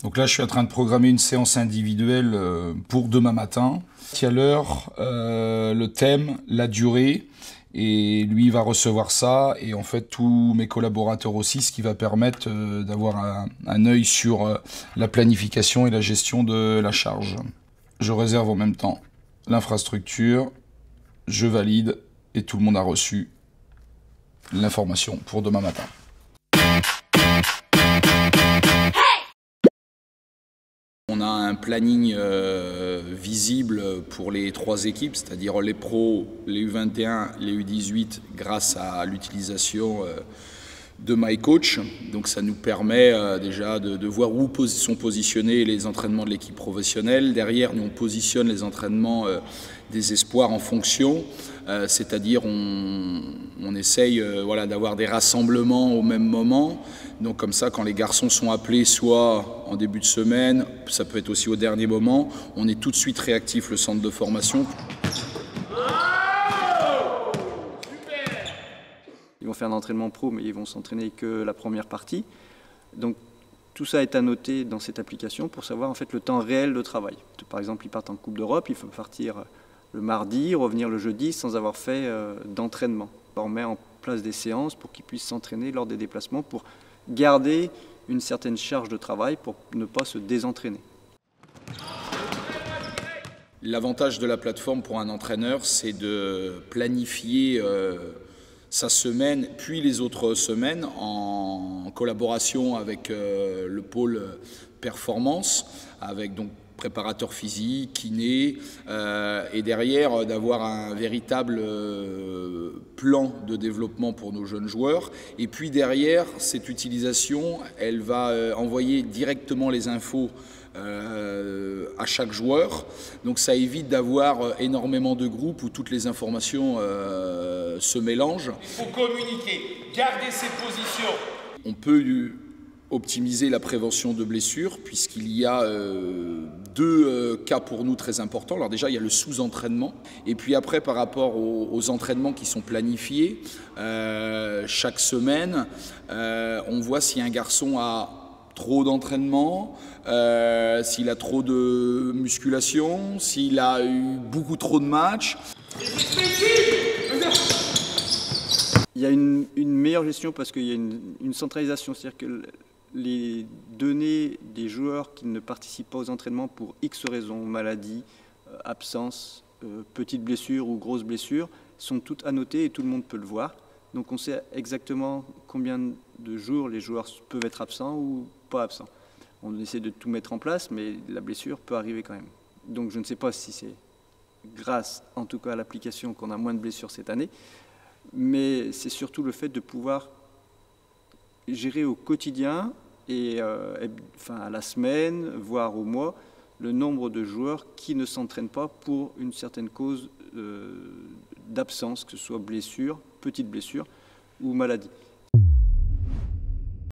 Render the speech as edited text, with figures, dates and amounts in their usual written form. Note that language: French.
Donc là, je suis en train de programmer une séance individuelle pour demain matin. Il y a l'heure, le thème, la durée, et lui il va recevoir ça, et en fait tous mes collaborateurs aussi, ce qui va permettre d'avoir un œil sur la planification et la gestion de la charge. Je réserve en même temps l'infrastructure, je valide, et tout le monde a reçu l'information pour demain matin. On a un planning visible pour les 3 équipes, c'est-à-dire les pros, les U21, les U18, grâce à l'utilisation de MyCoach. Donc ça nous permet déjà de voir où sont positionnés les entraînements de l'équipe professionnelle. Derrière, nous on positionne les entraînements des espoirs en fonction, c'est-à-dire on essaye voilà, d'avoir des rassemblements au même moment. Donc comme ça, quand les garçons sont appelés, soit en début de semaine, ça peut être aussi au dernier moment, on est tout de suite réactif, le centre de formation. Ils vont faire un entraînement pro, mais ils vont s'entraîner que la première partie. Donc tout ça est à noter dans cette application pour savoir en fait le temps réel de travail. Par exemple, ils partent en Coupe d'Europe, il faut partir le mardi, revenir le jeudi sans avoir fait d'entraînement. On met en place des séances pour qu'ils puissent s'entraîner lors des déplacements pour garder une certaine charge de travail pour ne pas se désentraîner. L'avantage de la plateforme pour un entraîneur, c'est de planifier sa semaine, puis les autres semaines, en collaboration avec le pôle performance, avec donc préparateur physique, kiné, et derrière d'avoir un véritable plan de développement pour nos jeunes joueurs. Et puis derrière, cette utilisation, elle va envoyer directement les infos à chaque joueur. Donc ça évite d'avoir énormément de groupes où toutes les informations se mélangent. Il faut communiquer, garder ses positions. On peut optimiser la prévention de blessures puisqu'il y a 2 cas pour nous très importants. Alors déjà, il y a le sous-entraînement. Et puis après, par rapport aux entraînements qui sont planifiés, chaque semaine, on voit si un garçon a trop d'entraînement, s'il a trop de musculation, s'il a eu beaucoup trop de matchs. Il y a une meilleure gestion parce qu'il y a une centralisation, c'est-à-dire que les données des joueurs qui ne participent pas aux entraînements pour X raisons, maladie, absence, petite blessure ou grosse blessure, sont toutes annotées et tout le monde peut le voir. Donc on sait exactement combien de jours les joueurs peuvent être absents ou pas absents. On essaie de tout mettre en place, mais la blessure peut arriver quand même. Donc je ne sais pas si c'est grâce, en tout cas à l'application, qu'on a moins de blessures cette année, mais c'est surtout le fait de pouvoir gérer au quotidien et enfin à la semaine, voire au mois, le nombre de joueurs qui ne s'entraînent pas pour une certaine cause d'absence, que ce soit blessure, petite blessure ou maladie.